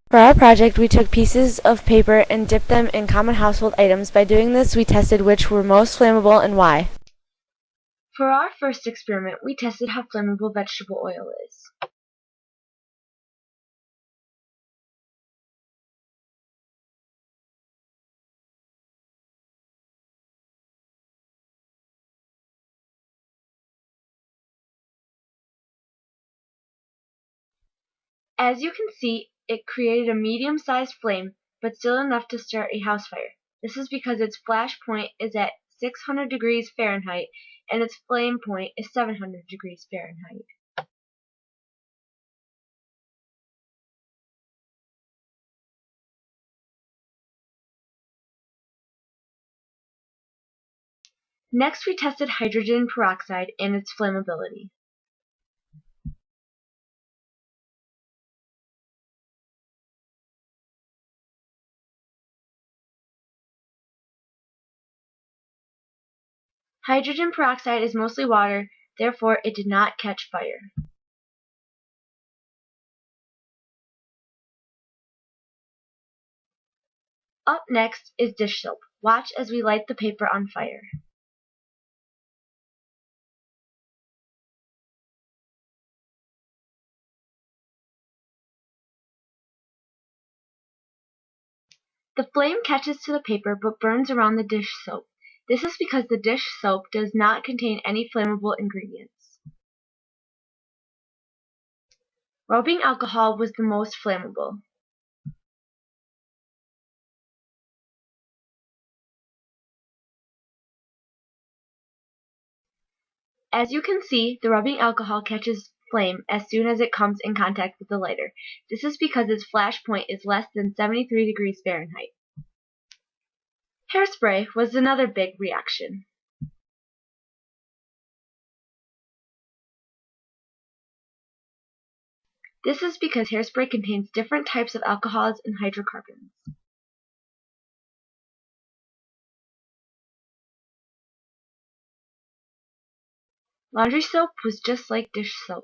For our project, we took pieces of paper and dipped them in common household items. By doing this, we tested which were most flammable and why. For our first experiment, we tested how flammable vegetable oil is. As you can see, it created a medium-sized flame, but still enough to start a house fire. This is because its flash point is at 600 degrees Fahrenheit and its flame point is 700 degrees Fahrenheit. Next, we tested hydrogen peroxide and its flammability. Hydrogen peroxide is mostly water, therefore it did not catch fire. Up next is dish soap. Watch as we light the paper on fire. The flame catches to the paper but burns around the dish soap. This is because the dish soap does not contain any flammable ingredients. Rubbing alcohol was the most flammable. As you can see, the rubbing alcohol catches flame as soon as it comes in contact with the lighter. This is because its flash point is less than 73 degrees Fahrenheit. Hairspray was another big reaction. This is because hairspray contains different types of alcohols and hydrocarbons. Laundry soap was just like dish soap.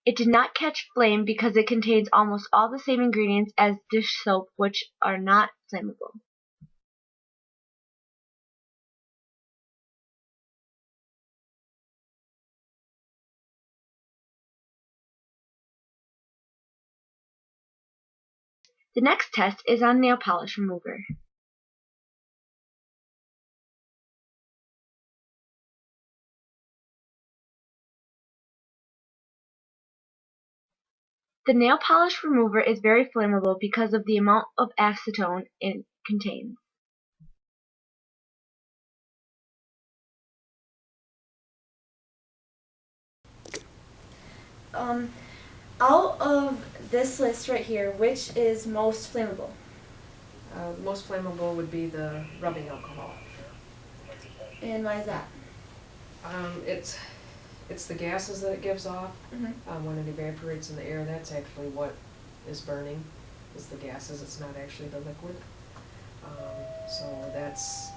It did not catch flame because it contains almost all the same ingredients as dish soap, which are not flammable. The next test is on nail polish remover. The nail polish remover is very flammable because of the amount of acetone it contains. Out of this list right here, which is most flammable? Most flammable would be the rubbing alcohol. And why is that? It's the gases that it gives off. Mm-hmm. When it evaporates in the air, that's actually what is burning, is the gases. It's not actually the liquid. So that's,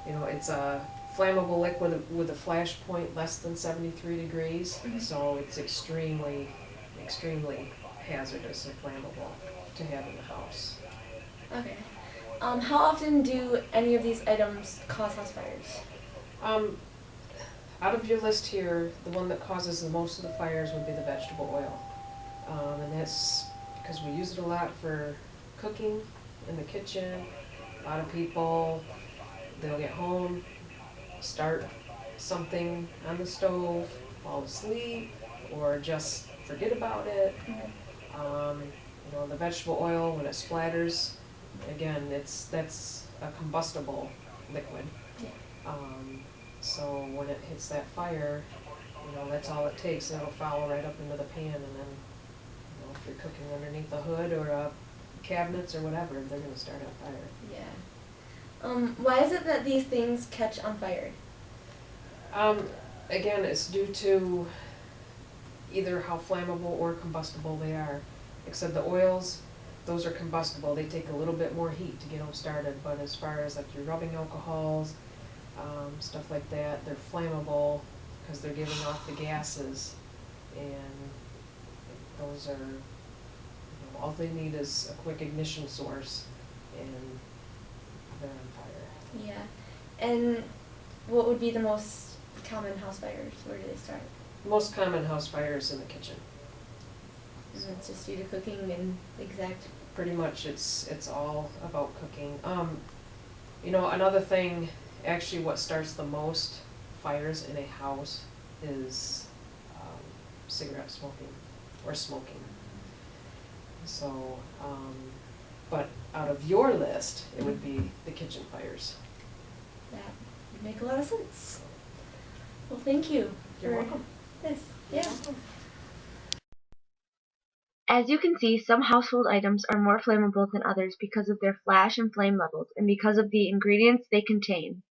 it's a flammable liquid with a flash point less than 73 degrees. Mm-hmm. So it's extremely, extremely hazardous and flammable to have in the house. Okay. How often do any of these items cause house fires? Out of your list here, the one that causes the most of the fires would be the vegetable oil. And that's because we use it a lot for cooking in the kitchen. A lot of people, they'll get home, start something on the stove, fall asleep, or just forget about it. The vegetable oil, when it splatters, again, that's a combustible liquid. Yeah. So when it hits that fire, that's all it takes. It'll follow right up into the pan, and then, if you're cooking underneath the hood or cabinets or whatever, they're going to start on fire. Yeah. Why is it that these things catch on fire? Again, it's due to either how flammable or combustible they are. Except the oils, those are combustible. They take a little bit more heat to get them started, but as far as like your rubbing alcohols, stuff like that, they're flammable because they're giving off the gases, and those are, all they need is a quick ignition source, and they're on fire. Yeah. And what would be the most common house fires? Where do they start? Most common house fires in the kitchen. And that's just due to cooking and exact. Pretty much, it's all about cooking. Another thing, actually, what starts the most fires in a house is cigarette smoking or smoking. So, but out of your list, it would be the kitchen fires. That would make a lot of sense. Well, thank you. You're for welcome. This. Yeah. As you can see, some household items are more flammable than others because of their flash and flame levels and because of the ingredients they contain.